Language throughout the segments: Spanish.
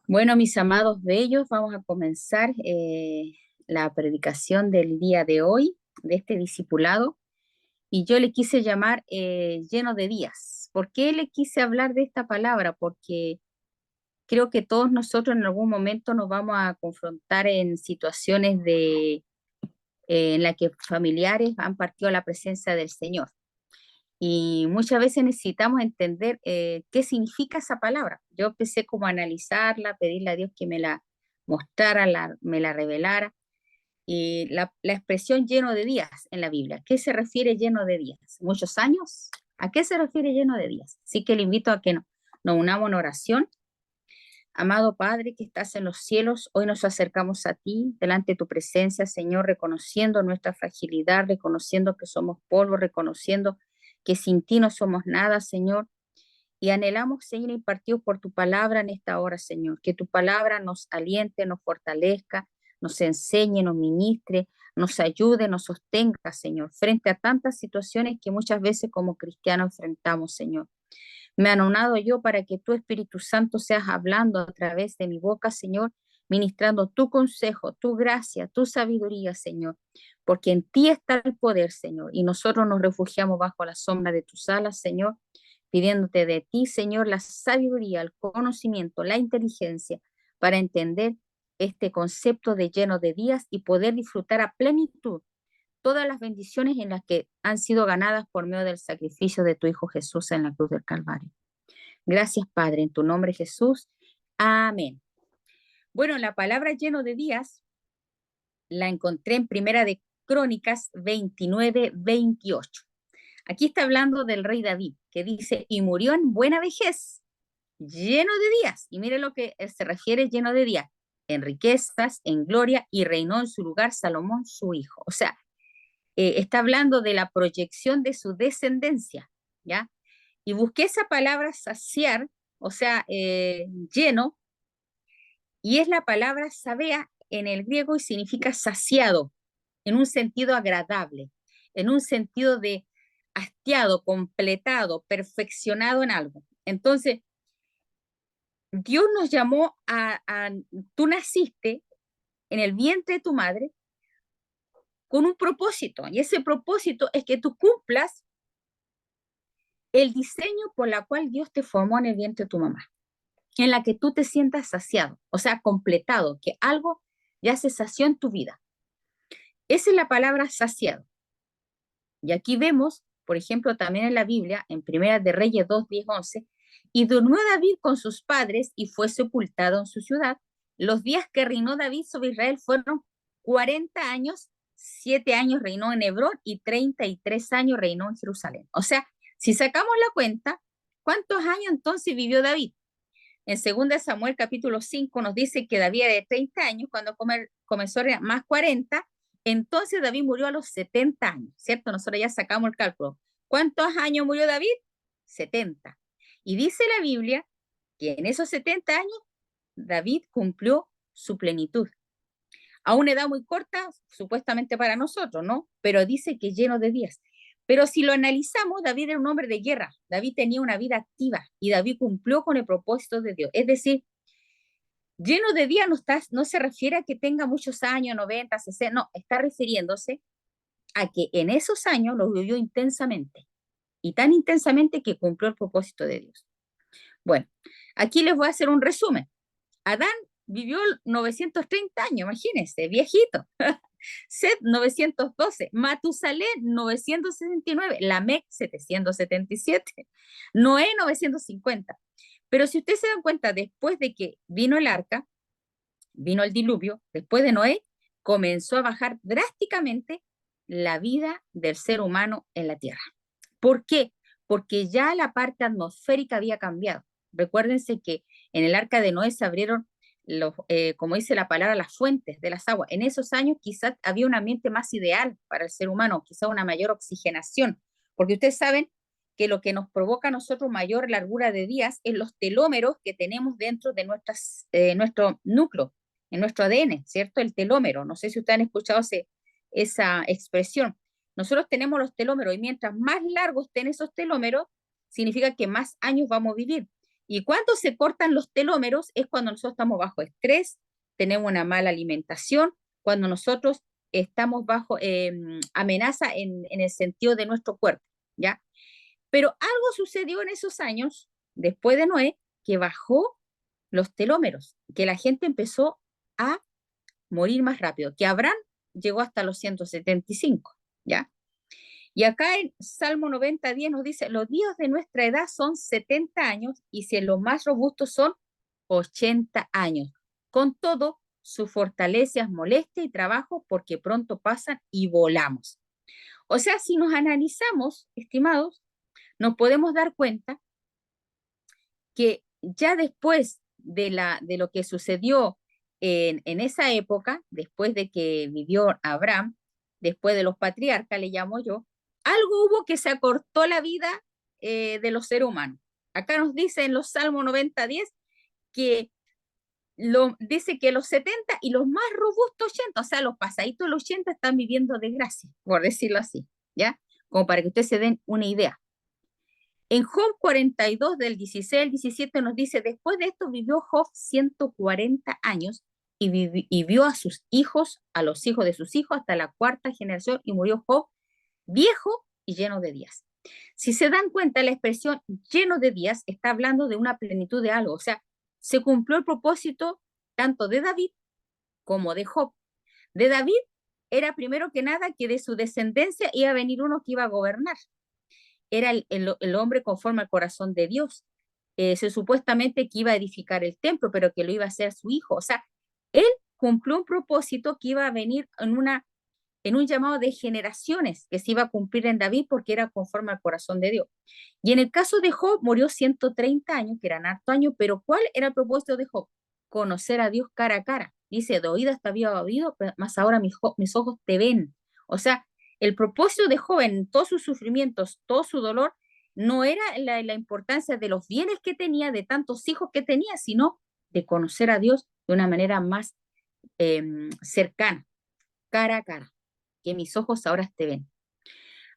Bueno, mis amados bellos, vamos a comenzar la predicación del día de hoy, de este discipulado, y yo le quise llamar lleno de días. ¿Por qué le quise hablar de esta palabra? Porque creo que todos nosotros en algún momento nos vamos a confrontar en situaciones en las que familiares han partido a la presencia del Señor. Y muchas veces necesitamos entender qué significa esa palabra. Yo empecé como a analizarla, pedirle a Dios que me la mostrara, me la revelara. Y la expresión lleno de días en la Biblia, ¿qué se refiere lleno de días? ¿Muchos años? ¿A qué se refiere lleno de días? Así que le invito a que nos unamos en oración. Amado Padre que estás en los cielos, hoy nos acercamos a ti, delante de tu presencia, Señor, reconociendo nuestra fragilidad, reconociendo que somos polvo, reconociendo que sin ti no somos nada, Señor. Y anhelamos, Señor, impartido por tu palabra en esta hora, Señor, que tu palabra nos aliente, nos fortalezca, nos enseñe, nos ministre, nos ayude, nos sostenga, Señor, frente a tantas situaciones que muchas veces como cristianos enfrentamos, Señor. Me anonado yo para que tu Espíritu Santo seas hablando a través de mi boca, Señor, ministrando tu consejo, tu gracia, tu sabiduría, Señor, porque en ti está el poder, Señor, y nosotros nos refugiamos bajo la sombra de tus alas, Señor, pidiéndote de ti, Señor, la sabiduría, el conocimiento, la inteligencia para entender este concepto de lleno de días y poder disfrutar a plenitud todas las bendiciones en las que han sido ganadas por medio del sacrificio de tu Hijo Jesús en la cruz del Calvario. Gracias, Padre, en tu nombre, Jesús. Amén. Bueno, la palabra lleno de días la encontré en Primera de Crónicas 29-28. Aquí está hablando del rey David, que dice, y murió en buena vejez, lleno de días. Y mire lo que se refiere lleno de días, en riquezas, en gloria, y reinó en su lugar Salomón, su hijo. O sea, está hablando de la proyección de su descendencia, ¿ya? Y busqué esa palabra saciar, o sea, lleno, y es la palabra sabea en el griego y significa saciado, en un sentido agradable, en un sentido de hastiado, completado, perfeccionado en algo. Entonces, Dios nos llamó tú naciste en el vientre de tu madre con un propósito, y ese propósito es que tú cumplas el diseño por la cual Dios te formó en el vientre de tu mamá, en la que tú te sientas saciado, o sea, completado, que algo ya se sació en tu vida. Esa es la palabra saciado. Y aquí vemos, por ejemplo, también en la Biblia, en Primera de Reyes 2, 10, 11, y durmió David con sus padres y fue sepultado en su ciudad. Los días que reinó David sobre Israel fueron 40 años, 7 años reinó en Hebrón y 33 años reinó en Jerusalén. O sea, si sacamos la cuenta, ¿cuántos años entonces vivió David? En 2 Samuel capítulo 5 nos dice que David era de 30 años cuando comenzó más 40, entonces David murió a los 70 años, ¿cierto? Nosotros ya sacamos el cálculo. ¿Cuántos años murió David? 70. Y dice la Biblia que en esos 70 años David cumplió su plenitud. A una edad muy corta, supuestamente para nosotros, ¿no? Pero dice que lleno de días. Pero si lo analizamos, David era un hombre de guerra, David tenía una vida activa y David cumplió con el propósito de Dios. Es decir, lleno de días no se refiere a que tenga muchos años, 90, 60, no, está refiriéndose a que en esos años lo vivió intensamente y tan intensamente que cumplió el propósito de Dios. Bueno, aquí les voy a hacer un resumen. Adán vivió 930 años, imagínense, viejito. Seth 912, Matusalén 969, Lamec 777, Noé 950. Pero si ustedes se dan cuenta, después de que vino el arca, vino el diluvio, después de Noé, comenzó a bajar drásticamente la vida del ser humano en la tierra. ¿Por qué? Porque ya la parte atmosférica había cambiado. Recuérdense que en el arca de Noé se abrieron como dice la palabra, las fuentes de las aguas. En esos años quizás había un ambiente más ideal para el ser humano, quizás una mayor oxigenación, porque ustedes saben que lo que nos provoca a nosotros mayor largura de días es los telómeros que tenemos dentro de nuestro núcleo, en nuestro ADN, ¿cierto? El telómero, no sé si ustedes han escuchado esa expresión. Nosotros tenemos los telómeros y mientras más largos estén esos telómeros, significa que más años vamos a vivir. Y cuando se cortan los telómeros es cuando nosotros estamos bajo estrés, tenemos una mala alimentación, cuando nosotros estamos bajo amenaza en el sentido de nuestro cuerpo, ¿ya? Pero algo sucedió en esos años, después de Noé, que bajó los telómeros, que la gente empezó a morir más rápido, que Abraham llegó hasta los 175, ¿ya? Y acá en Salmo 90:10 nos dice, los días de nuestra edad son 70 años y si en los más robustos son 80 años. Con todo, su fortaleza es molestia y trabajo porque pronto pasan y volamos. O sea, si nos analizamos, estimados, nos podemos dar cuenta que ya después de lo que sucedió en esa época, después de que vivió Abraham, después de los patriarcas, le llamo yo, algo hubo que se acortó la vida de los seres humanos. Acá nos dice en los Salmos 90:10 que dice que los 70 y los más robustos 80, o sea, los pasaditos de los 80 están viviendo de gracia, por decirlo así, ¿ya? Como para que ustedes se den una idea. En Job 42 del 16 al 17 nos dice, después de esto vivió Job 140 años y vio a sus hijos, a los hijos de sus hijos, hasta la cuarta generación y murió Job viejo y lleno de días. Si se dan cuenta, la expresión lleno de días está hablando de una plenitud de algo, o sea, se cumplió el propósito tanto de David como de Job. De David era primero que nada que de su descendencia iba a venir uno que iba a gobernar. Era el hombre conforme al corazón de Dios. Se supuestamente que iba a edificar el templo, pero que lo iba a hacer su hijo. O sea, él cumplió un propósito que iba a venir en un llamado de generaciones que se iba a cumplir en David porque era conforme al corazón de Dios. Y en el caso de Job murió 130 años, que eran harto años, pero ¿cuál era el propósito de Job? Conocer a Dios cara a cara. Dice, de oídas te había oído, más ahora mis ojos te ven. O sea, el propósito de Job en todos sus sufrimientos, todo su dolor, no era la importancia de los bienes que tenía, de tantos hijos que tenía, sino de conocer a Dios de una manera más cercana, cara a cara, que mis ojos ahora te ven.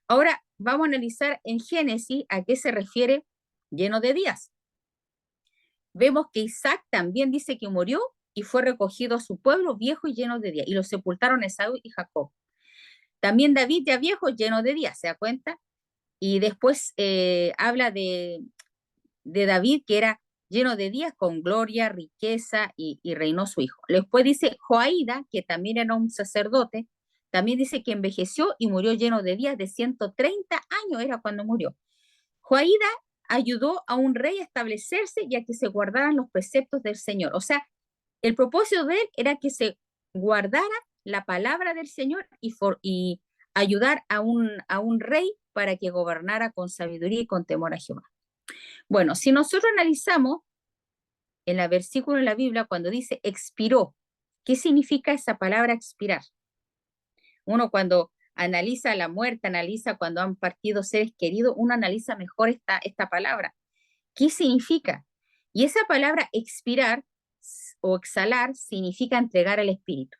Ahora vamos a analizar en Génesis a qué se refiere lleno de días. Vemos que Isaac también dice que murió y fue recogido a su pueblo viejo y lleno de días, y lo sepultaron Esaú y Jacob. También David ya viejo, lleno de días, ¿se da cuenta? Y después habla de David que era lleno de días con gloria, riqueza y reinó su hijo. Después dice Joaída, que también era un sacerdote, también dice que envejeció y murió lleno de días de 130 años, era cuando murió. Joaída ayudó a un rey a establecerse y a que se guardaran los preceptos del Señor. O sea, el propósito de él era que se guardara la palabra del Señor y ayudar a un rey para que gobernara con sabiduría y con temor a Jehová. Bueno, si nosotros analizamos en el versículo de la Biblia cuando dice expiró, ¿qué significa esa palabra expirar? Uno cuando analiza la muerte, analiza cuando han partido seres queridos, uno analiza mejor esta palabra. ¿Qué significa? Y esa palabra expirar o exhalar significa entregar el espíritu.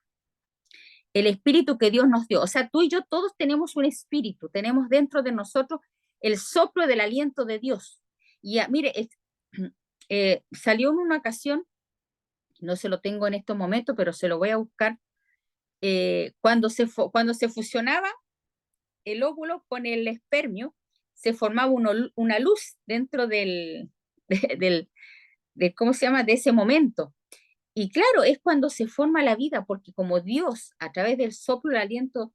El espíritu que Dios nos dio. O sea, tú y yo todos tenemos un espíritu, tenemos dentro de nosotros el soplo del aliento de Dios. Y mire, salió en una ocasión, no se lo tengo en estos momentos, pero se lo voy a buscar, cuando se fusionaba el óvulo con el espermio, se formaba una luz dentro ¿cómo se llama? De ese momento. Y claro, es cuando se forma la vida, porque como Dios, a través del soplo del aliento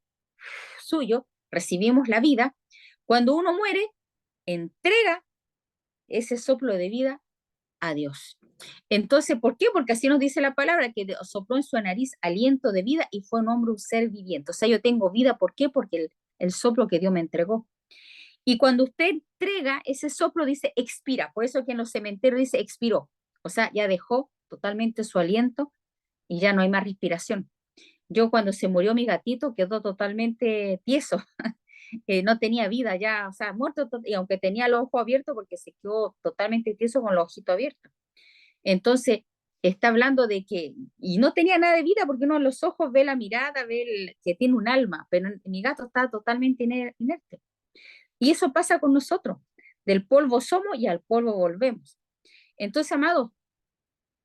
suyo, recibimos la vida, cuando uno muere, entrega ese soplo de vida a Dios. Entonces, ¿por qué? Porque así nos dice la palabra, que sopló en su nariz aliento de vida y fue un hombre, un ser viviente. O sea, yo tengo vida, ¿por qué? Porque el soplo que Dios me entregó. Y cuando usted entrega ese soplo, dice expira. Por eso que en los cementerios dice expiró. O sea, ya dejó totalmente su aliento y ya no hay más respiración. Yo cuando se murió mi gatito quedó totalmente tieso, no tenía vida ya, o sea, muerto, y aunque tenía los ojos abiertos porque se quedó totalmente tieso con los ojitos abiertos. Entonces, está hablando de que, y no tenía nada de vida porque uno en los ojos ve la mirada, ve que tiene un alma, pero mi gato está totalmente inerte. Y eso pasa con nosotros, del polvo somos y al polvo volvemos. Entonces, amados,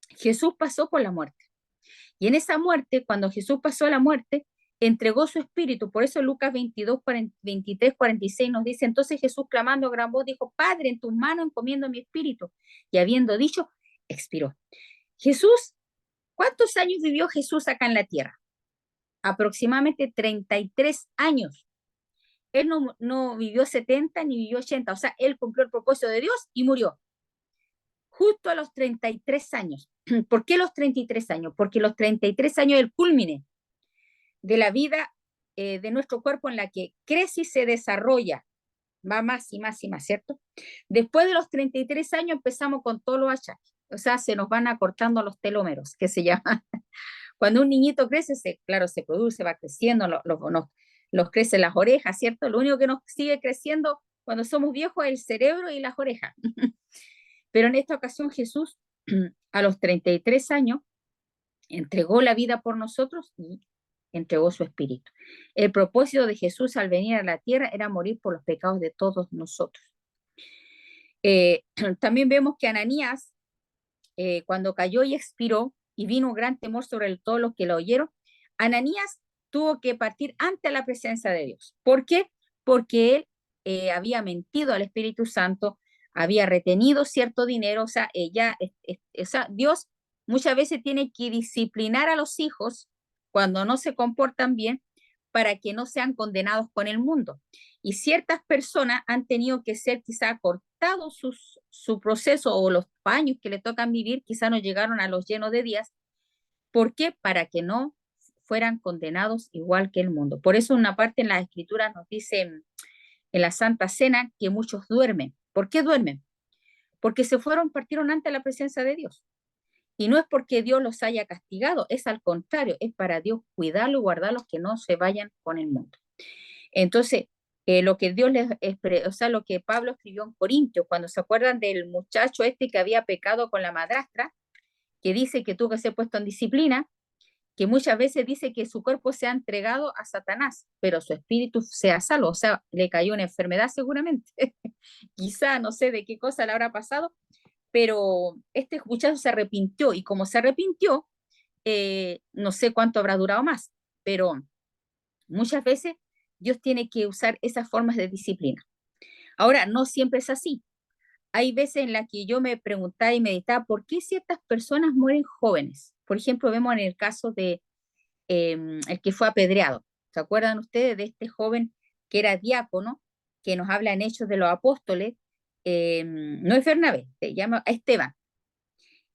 Jesús pasó por la muerte. Y en esa muerte, cuando Jesús pasó a la muerte, entregó su espíritu. Por eso Lucas 22, 23, 46 nos dice, entonces Jesús clamando a gran voz dijo, Padre, en tus manos encomiendo mi espíritu. Y habiendo dicho, expiró. Jesús, ¿cuántos años vivió Jesús acá en la tierra? Aproximadamente 33 años. Él no vivió 70 ni vivió 80, o sea, él cumplió el propósito de Dios y murió justo a los 33 años. ¿Por qué los 33 años? Porque los 33 años es el culmine de la vida de nuestro cuerpo en la que crece y se desarrolla, va más y más y más, ¿cierto? Después de los 33 años empezamos con todos los achaques, o sea, se nos van acortando los telómeros, que se llama. Cuando un niñito crece, claro, se produce, va creciendo, los crecen las orejas, ¿cierto? Lo único que nos sigue creciendo cuando somos viejos es el cerebro y las orejas. Pero en esta ocasión Jesús, a los 33 años, entregó la vida por nosotros y entregó su espíritu. El propósito de Jesús al venir a la tierra era morir por los pecados de todos nosotros. También vemos que Ananías, cuando cayó y expiró, y vino un gran temor sobre todos los que lo oyeron, Ananías tuvo que partir ante la presencia de Dios. ¿Por qué? Porque él había mentido al Espíritu Santo, había retenido cierto dinero, o sea, Dios muchas veces tiene que disciplinar a los hijos cuando no se comportan bien para que no sean condenados con el mundo. Y ciertas personas han tenido que ser quizá cortados su proceso o los años que le tocan vivir, quizá no llegaron a los llenos de días. ¿Por qué? Para que no fueran condenados igual que el mundo. Por eso una parte en la escritura nos dice en la Santa Cena que muchos duermen. ¿Por qué duermen? Porque se fueron, partieron ante la presencia de Dios. Y no es porque Dios los haya castigado, es al contrario, es para Dios cuidarlos y guardarlos que no se vayan con el mundo. Entonces, lo que Dios o sea, lo que Pablo escribió en Corintios, cuando se acuerdan del muchacho este que había pecado con la madrastra, que dice que tuvo que ser puesto en disciplina, que muchas veces dice que su cuerpo se ha entregado a Satanás, pero su espíritu sea salvo, o sea, le cayó una enfermedad seguramente, quizá no sé de qué cosa le habrá pasado, pero este muchacho se arrepintió y como se arrepintió, no sé cuánto habrá durado más, pero muchas veces Dios tiene que usar esas formas de disciplina. Ahora, no siempre es así. Hay veces en las que yo me preguntaba y meditaba por qué ciertas personas mueren jóvenes. Por ejemplo, vemos en el caso de el que fue apedreado. ¿Se acuerdan ustedes de este joven que era diácono, que nos habla en Hechos de los Apóstoles? No es Bernabé, se llama Esteban.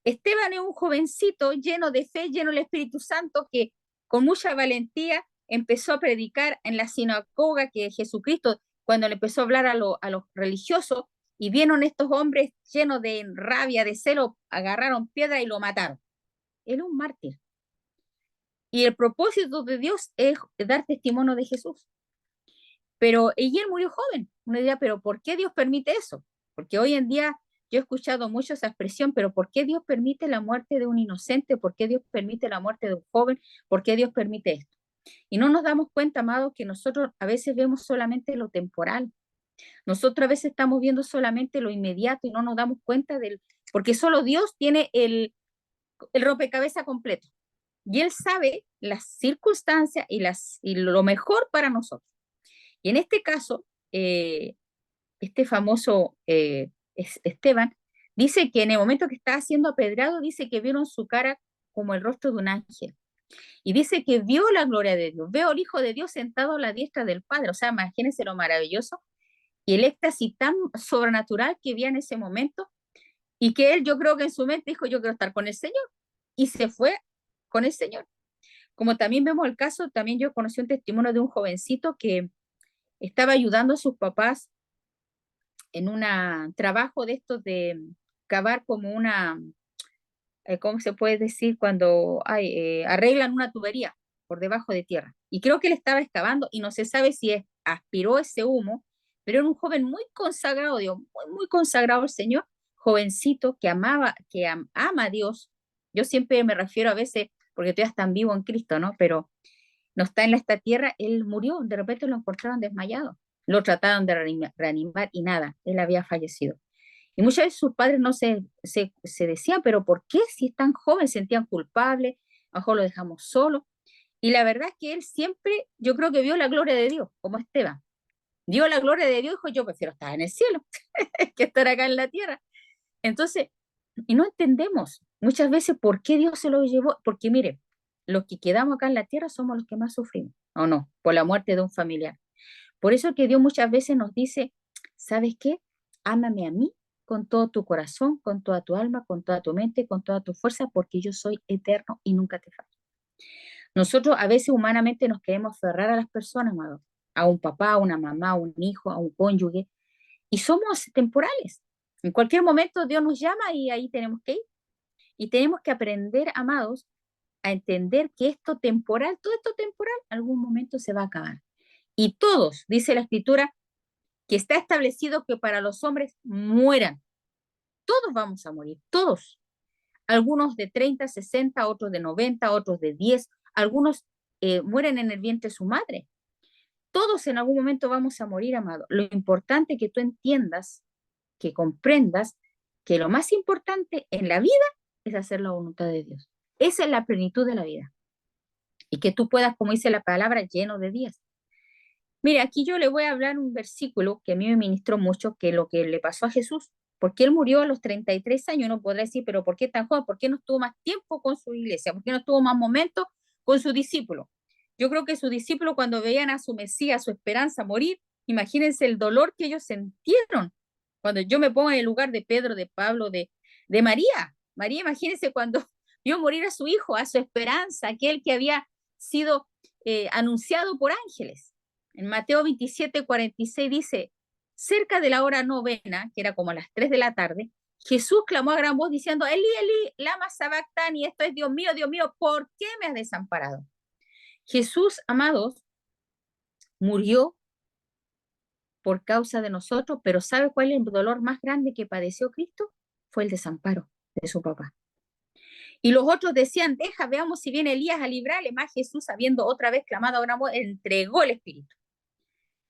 Esteban es un jovencito lleno de fe, lleno del Espíritu Santo, que con mucha valentía empezó a predicar en la sinagoga que Jesucristo, cuando le empezó a hablar a los religiosos, y vieron estos hombres llenos de rabia, de celo, agarraron piedra y lo mataron. Él es un mártir. Y el propósito de Dios es dar testimonio de Jesús. Pero él murió joven. Uno diría, pero ¿por qué Dios permite eso? Porque hoy en día yo he escuchado mucho esa expresión, pero ¿por qué Dios permite la muerte de un inocente? ¿Por qué Dios permite la muerte de un joven? ¿Por qué Dios permite esto? Y no nos damos cuenta, amados, que nosotros a veces vemos solamente lo temporal. Nosotros a veces estamos viendo solamente lo inmediato y no nos damos cuenta porque solo Dios tiene el rompecabezas completo. Y Él sabe las circunstancias y lo mejor para nosotros. Y en este caso, este famoso Esteban dice que en el momento que estaba siendo apedreado, dice que vieron su cara como el rostro de un ángel. Y dice que vio la gloria de Dios, veo al Hijo de Dios sentado a la diestra del Padre. O sea, imagínense lo maravilloso y el éxtasis tan sobrenatural que había en ese momento. Y que él, yo creo que en su mente dijo, yo quiero estar con el Señor. Y se fue con el Señor. Como también vemos el caso, también yo conocí un testimonio de un jovencito que estaba ayudando a sus papás en un trabajo de estos de cavar como ¿cómo se puede decir? Cuando arreglan una tubería por debajo de tierra. Y creo que él estaba excavando y no se sabe si aspiró ese humo, pero era un joven muy consagrado, Dios, muy, muy consagrado al Señor, jovencito que amaba, ama a Dios. Yo siempre me refiero a veces, porque tú ya estás vivo en Cristo, ¿no? Pero no está en esta tierra, él murió, de repente lo encontraron desmayado, lo trataron de reanimar y nada, él había fallecido. Y muchas veces sus padres no se decían, pero ¿por qué si es tan joven? Sentían culpables, a lo mejor lo dejamos solo. Y la verdad es que él siempre, yo creo que vio la gloria de Dios, como Esteban. Vio la gloria de Dios y dijo, yo prefiero estar en el cielo que estar acá en la tierra. Entonces, y no entendemos muchas veces por qué Dios se lo llevó, porque mire, los que quedamos acá en la tierra somos los que más sufrimos, ¿o no? Por la muerte de un familiar. Por eso que Dios muchas veces nos dice, ¿sabes qué? Ámame a mí con todo tu corazón, con toda tu alma, con toda tu mente, con toda tu fuerza, porque yo soy eterno y nunca te fallo. Nosotros a veces humanamente nos queremos aferrar a las personas, amado, a un papá, a una mamá, a un hijo, a un cónyuge, y somos temporales. En cualquier momento Dios nos llama y ahí tenemos que ir. Y tenemos que aprender, amados, a entender que esto temporal, todo esto temporal, algún momento se va a acabar. Y todos, dice la Escritura, que está establecido que para los hombres mueran. Todos vamos a morir, todos. Algunos de 30, 60, otros de 90, otros de 10, algunos mueren en el vientre de su madre. Todos en algún momento vamos a morir, amado. Lo importante es que tú entiendas, que comprendas que lo más importante en la vida es hacer la voluntad de Dios. Esa es la plenitud de la vida. Y que tú puedas, como dice la palabra, lleno de días. Mire, aquí yo le voy a hablar un versículo que a mí me ministró mucho, que lo que le pasó a Jesús, porque él murió a los 33 años, uno podrá decir, pero ¿por qué tan joven? ¿Por qué no estuvo más tiempo con su iglesia? ¿Por qué no estuvo más momentos con su discípulo? Yo creo que sus discípulos cuando veían a su Mesías, a su esperanza morir, imagínense el dolor que ellos sintieron. Cuando yo me pongo en el lugar de Pedro, de Pablo, de María. María, imagínense cuando vio morir a su hijo, a su esperanza, aquel que había sido anunciado por ángeles. En Mateo 27:46 dice, cerca de la hora novena, que era como a las 3 de la tarde, Jesús clamó a gran voz diciendo, Eli, Eli, lama sabactani, esto es Dios mío, ¿por qué me has desamparado? Jesús, amados, murió por causa de nosotros, pero ¿sabe cuál es el dolor más grande que padeció Cristo? Fue el desamparo de su papá. Y los otros decían, deja, veamos si viene Elías a librarle, más Jesús, habiendo otra vez clamado a gran voz, entregó el Espíritu.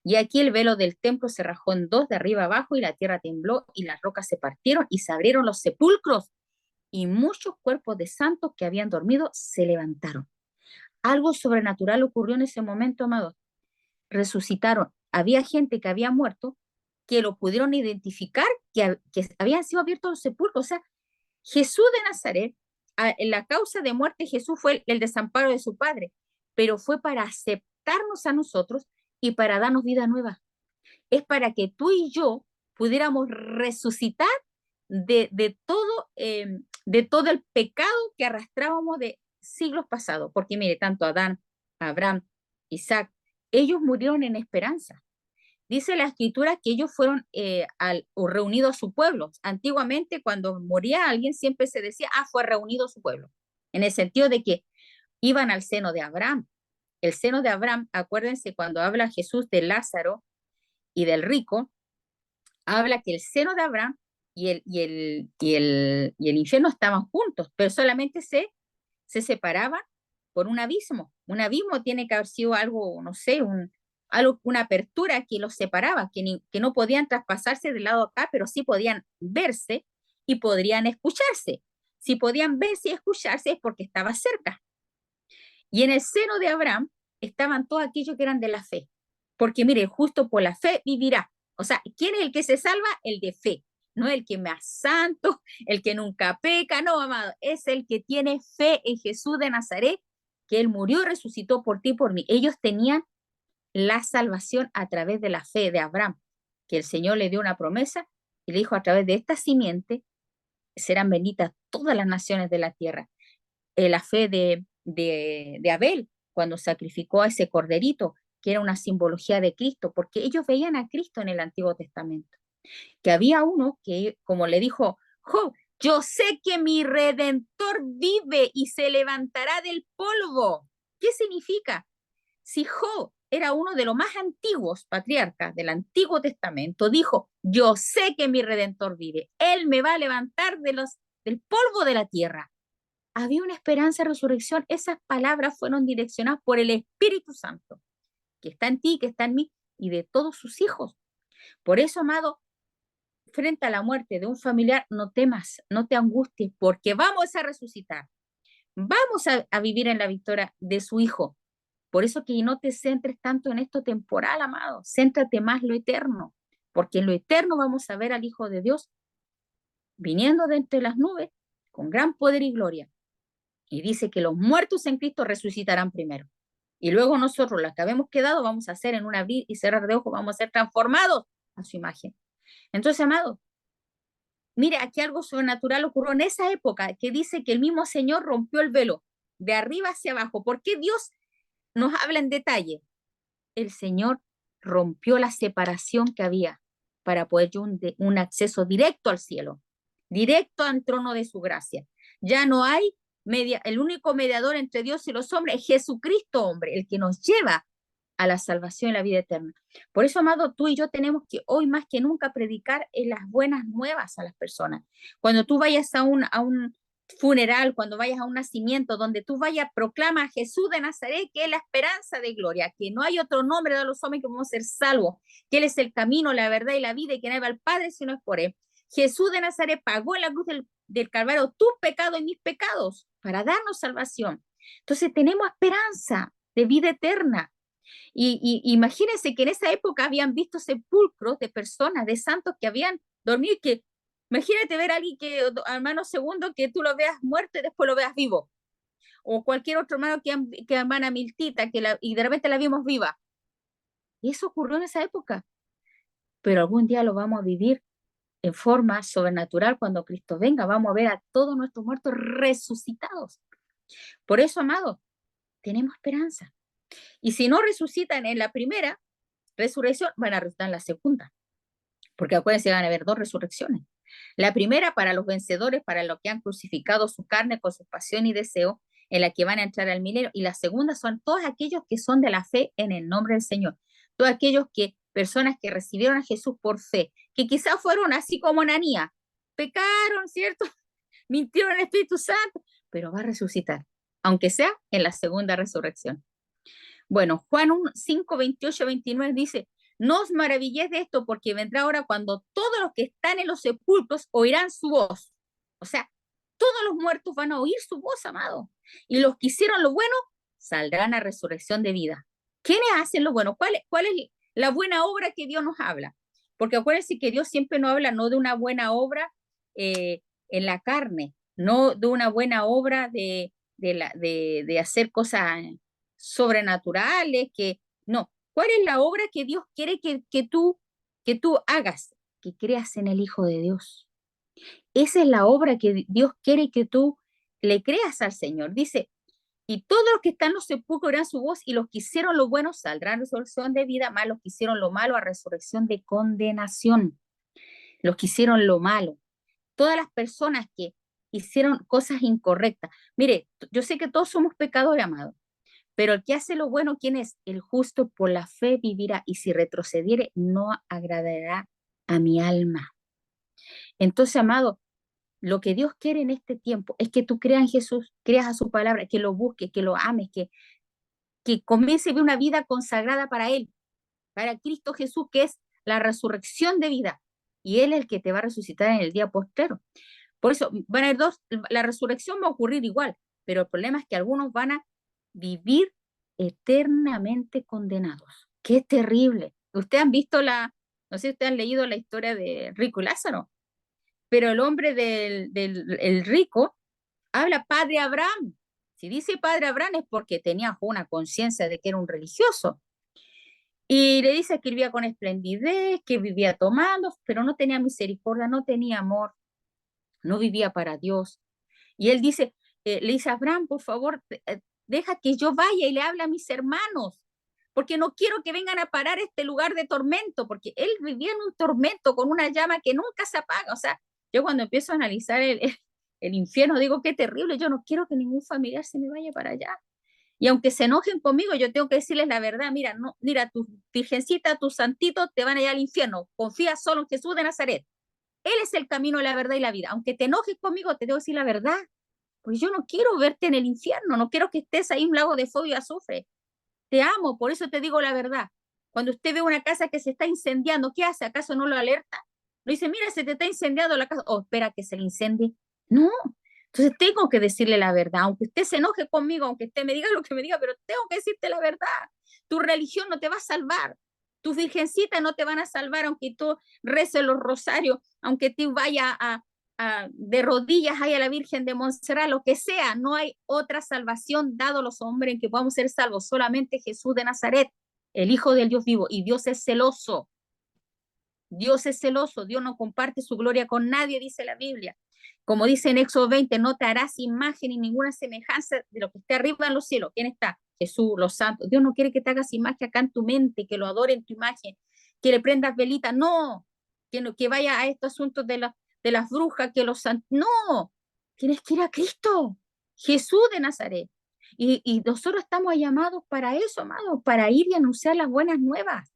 Y aquí el velo del templo se rajó en dos de arriba abajo y la tierra tembló y las rocas se partieron y se abrieron los sepulcros y muchos cuerpos de santos que habían dormido se levantaron. Algo sobrenatural ocurrió en ese momento, amados. Resucitaron. Había gente que había muerto que lo pudieron identificar, que habían sido abiertos los sepulcros. O sea, Jesús de Nazaret, en la causa de muerte Jesús fue el desamparo de su padre, pero fue para aceptarnos a nosotros y para darnos vida nueva. Es para que tú y yo pudiéramos resucitar de todo el pecado que arrastrábamos de siglos pasados. Porque mire, tanto Adán, Abraham, Isaac, ellos murieron en esperanza. Dice la escritura que ellos fueron reunidos a su pueblo. Antiguamente, cuando moría alguien, siempre se decía, fue reunido a su pueblo. En el sentido de que iban al seno de Abraham. El seno de Abraham, acuérdense, cuando habla Jesús de Lázaro y del rico, habla que el seno de Abraham y el infierno estaban juntos, pero solamente se separaban por un abismo. Un abismo tiene que haber sido algo, no sé, una apertura que los separaba, que no podían traspasarse del lado acá, pero sí podían verse y podrían escucharse. Si podían verse y escucharse es porque estaba cerca. Y en el seno de Abraham estaban todos aquellos que eran de la fe. Porque mire, justo por la fe vivirá. O sea, ¿quién es el que se salva? El de fe. No el que más santo, el que nunca peca, no, amado. Es el que tiene fe en Jesús de Nazaret, que él murió y resucitó por ti y por mí. Ellos tenían la salvación a través de la fe de Abraham, que el Señor le dio una promesa y le dijo, a través de esta simiente serán benditas todas las naciones de la tierra. La fe de Abel, cuando sacrificó a ese corderito, que era una simbología de Cristo, porque ellos veían a Cristo en el Antiguo Testamento, que había uno que, como le dijo Job, yo sé que mi Redentor vive y se levantará del polvo. ¿Qué significa? Si Job era uno de los más antiguos patriarcas del Antiguo Testamento, dijo, yo sé que mi Redentor vive, él me va a levantar del polvo de la tierra. Había una esperanza de resurrección. Esas palabras fueron direccionadas por el Espíritu Santo, que está en ti, que está en mí, y de todos sus hijos. Por eso, amado, frente a la muerte de un familiar, no temas, no te angusties, porque vamos a resucitar. Vamos a vivir en la victoria de su Hijo. Por eso que no te centres tanto en esto temporal, amado. Céntrate más en lo eterno, porque en lo eterno vamos a ver al Hijo de Dios viniendo de entre las nubes con gran poder y gloria. Y dice que los muertos en Cristo resucitarán primero. Y luego nosotros, los que habemos quedado, vamos a ser en un abrir y cerrar de ojos, vamos a ser transformados a su imagen. Entonces, amado, mire, aquí algo sobrenatural ocurrió en esa época, que dice que el mismo Señor rompió el velo de arriba hacia abajo. ¿Por qué Dios nos habla en detalle? El Señor rompió la separación que había para poder un acceso directo al cielo, directo al trono de su gracia. Ya no hay el único mediador entre Dios y los hombres es Jesucristo, hombre, el que nos lleva a la salvación y la vida eterna. Por eso, amado, tú y yo tenemos que hoy más que nunca predicar en las buenas nuevas a las personas. Cuando tú vayas a un funeral, cuando vayas a un nacimiento, donde tú vayas, proclama a Jesús de Nazaret, que es la esperanza de gloria, que no hay otro nombre de los hombres que podemos ser salvos, que Él es el camino, la verdad y la vida, y que nadie va al Padre si no es por Él. Jesús de Nazaret pagó en la cruz del Calvario tus pecados y mis pecados para darnos salvación. Entonces tenemos esperanza de vida eterna. Y imagínense que en esa época habían visto sepulcros de personas, de santos que habían dormido y que, imagínate ver a alguien que, hermano segundo, que tú lo veas muerto y después lo veas vivo. O cualquier otro hermano que hermana Miltita, y de repente la vimos viva. Y eso ocurrió en esa época. Pero algún día lo vamos a vivir en forma sobrenatural cuando Cristo venga. Vamos a ver a todos nuestros muertos resucitados. Por eso, amados, tenemos esperanza. Y si no resucitan en la primera resurrección, van a resucitar en la segunda. Porque acuérdense, van a haber dos resurrecciones. La primera para los vencedores, para los que han crucificado su carne con sus pasiones y deseos, en la que van a entrar al milenio. Y la segunda son todos aquellos que son de la fe en el nombre del Señor. Todos aquellos personas que recibieron a Jesús por fe, que quizás fueron así como Ananías, pecaron, ¿cierto? Mintieron al Espíritu Santo, pero va a resucitar, aunque sea en la segunda resurrección. Bueno, Juan 5, 28, 29 dice, no os maravilléis de esto, porque vendrá ahora cuando todos los que están en los sepulcros oirán su voz. O sea, todos los muertos van a oír su voz, amado. Y los que hicieron lo bueno saldrán a resurrección de vida. ¿Quiénes hacen lo bueno? ¿Cuál es la buena obra que Dios nos habla? Porque acuérdense que Dios siempre nos habla no de una buena obra en la carne, no de una buena obra de hacer cosas sobrenaturales, que no. ¿Cuál es la obra que Dios quiere que tú hagas? Que creas en el Hijo de Dios. Esa es la obra que Dios quiere que tú le creas al Señor. Dice, y todos los que están en los sepulcros oirán su voz, y los que hicieron lo bueno saldrán a resurrección de vida, más los que hicieron lo malo a resurrección de condenación. Los que hicieron lo malo. Todas las personas que hicieron cosas incorrectas. Mire, yo sé que todos somos pecadores, amados, pero el que hace lo bueno, ¿quién es? El justo por la fe vivirá, y si retrocediere, no agradará a mi alma. Entonces, amado, lo que Dios quiere en este tiempo es que tú creas en Jesús, creas a su palabra, que lo busques, que lo ames, que comience a vivir una vida consagrada para Él, para Cristo Jesús, que es la resurrección de vida. Y Él es el que te va a resucitar en el día postrero. Por eso van a haber dos, la resurrección va a ocurrir igual, pero el problema es que algunos van a vivir eternamente condenados. Qué terrible. Ustedes han visto no sé si ustedes han leído la historia de Rico y Lázaro, pero el hombre el rico habla Padre Abraham. Si dice Padre Abraham es porque tenía una conciencia de que era un religioso. Y le dice que vivía con esplendidez, que vivía tomando, pero no tenía misericordia, no tenía amor, no vivía para Dios. Y él dice, le dice a Abraham, por favor, deja que yo vaya y le hable a mis hermanos, porque no quiero que vengan a parar este lugar de tormento, porque él vivía en un tormento con una llama que nunca se apaga. O sea, yo cuando empiezo a analizar el infierno digo, qué terrible, yo no quiero que ningún familiar se me vaya para allá. Y aunque se enojen conmigo, yo tengo que decirles la verdad. Mira, no, mira, tu virgencita, tus santitos te van a ir al infierno. Confía solo en Jesús de Nazaret. Él es el camino, la verdad y la vida. Aunque te enojes conmigo, te tengo que decir la verdad. Porque yo no quiero verte en el infierno. No quiero que estés ahí en un lago de fuego y azufre. Te amo, por eso te digo la verdad. Cuando usted ve una casa que se está incendiando, ¿qué hace? ¿Acaso no lo alerta? Lo dice, mira, se te está incendiando la casa. Oh, espera que se le incendie. No. Entonces tengo que decirle la verdad, aunque usted se enoje conmigo, aunque usted me diga lo que me diga, pero tengo que decirte la verdad. Tu religión no te va a salvar. Tus virgencitas no te van a salvar, aunque tú reces los rosarios, aunque tú vayas de rodillas ahí a la Virgen de Montserrat, lo que sea. No hay otra salvación dado a los hombres en que podamos ser salvos. Solamente Jesús de Nazaret, el Hijo del Dios vivo. Y Dios es celoso. Dios es celoso, Dios no comparte su gloria con nadie, dice la Biblia. Como dice en Éxodo 20, no te harás imagen ni ninguna semejanza de lo que esté arriba en los cielos. ¿Quién está? Jesús, los santos. Dios no quiere que te hagas imagen acá en tu mente, que lo adore en tu imagen, que le prendas velita. No, que, no, que vaya a estos asuntos de las brujas, que los santos. No, tienes que ir a Cristo, Jesús de Nazaret. Y nosotros estamos llamados para eso, amados, para ir y anunciar las buenas nuevas,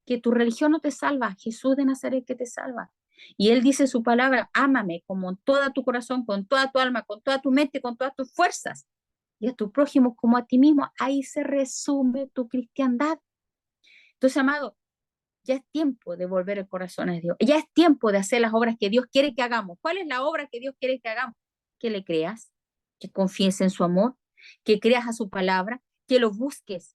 que tu religión no te salva, Jesús de Nazaret que te salva. Y Él dice su palabra, ámame como en todo tu corazón, con toda tu alma, con toda tu mente, con todas tus fuerzas. Y a tu prójimo como a ti mismo. Ahí se resume tu cristiandad. Entonces, amado, ya es tiempo de volver el corazón a Dios. Ya es tiempo de hacer las obras que Dios quiere que hagamos. ¿Cuál es la obra que Dios quiere que hagamos? Que le creas, que confíes en su amor, que creas a su palabra, que lo busques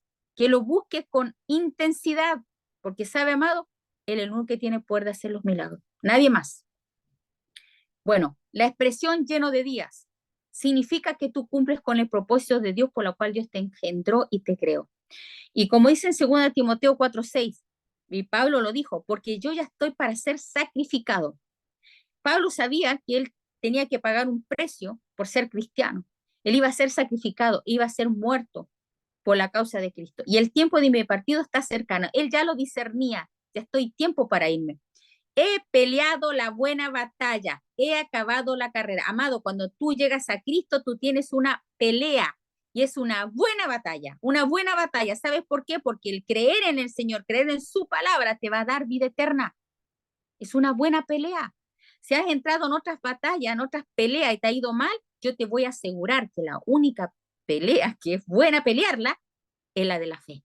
con intensidad, porque sabe, amado, Él es el único que tiene poder de hacer los milagros. Nadie más. Bueno, la expresión lleno de días significa que tú cumples con el propósito de Dios por lo cual Dios te engendró y te creó. Y como dice en 2 Timoteo 4:6, y Pablo lo dijo, porque yo ya estoy para ser sacrificado. Pablo sabía que él tenía que pagar un precio por ser cristiano. Él iba a ser sacrificado, iba a ser muerto por la causa de Cristo. Y el tiempo de mi partido está cercano. Él ya lo discernía, ya estoy tiempo para irme. He peleado la buena batalla, he acabado la carrera. Amado, cuando tú llegas a Cristo, tú tienes una pelea y es una buena batalla, una buena batalla. ¿Sabes por qué? Porque el creer en el Señor, creer en su palabra, te va a dar vida eterna. Es una buena pelea. Si has entrado en otras batallas, en otras peleas y te ha ido mal, yo te voy a asegurar que la única pelea que es buena pelearla es la de la fe,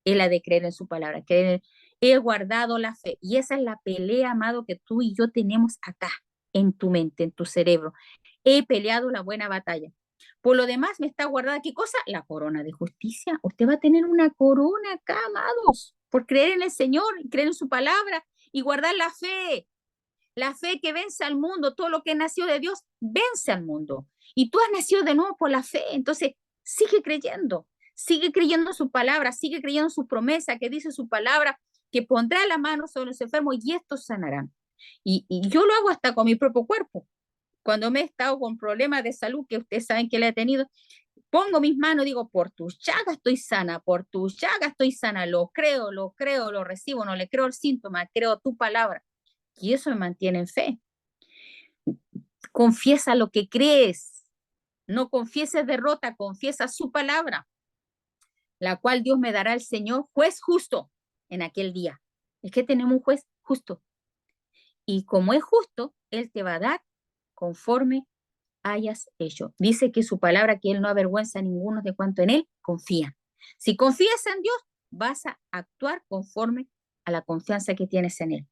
es la de creer en su palabra, creer, he guardado la fe. Y esa es la pelea, amado, que tú y yo tenemos acá, en tu mente, en tu cerebro. He peleado la buena batalla. Por lo demás, me está guardada, ¿qué cosa? La corona de justicia. Usted va a tener una corona acá, amados, por creer en el Señor, creer en su palabra y guardar la fe. La fe que vence al mundo, todo lo que nació de Dios, vence al mundo. Y tú has nacido de nuevo por la fe, entonces sigue creyendo su palabra, sigue creyendo su promesa, que dice su palabra, que pondrá la mano sobre los enfermos y estos sanarán. Y yo lo hago hasta con mi propio cuerpo. Cuando me he estado con problemas de salud, que ustedes saben que le he tenido, pongo mis manos, digo, por tus llagas estoy sana, por tus llagas estoy sana, lo creo, lo recibo, no le creo el síntoma, creo tu palabra. Y eso me mantiene en fe. Confiesa lo que crees, no confieses derrota, confiesa su palabra, la cual Dios me dará el Señor, juez justo en aquel día. Es que tenemos un juez justo. Y como es justo, Él te va a dar conforme hayas hecho. Dice que su palabra, que Él no avergüenza a ninguno de cuanto en Él confía. Si confías en Dios, vas a actuar conforme a la confianza que tienes en Él.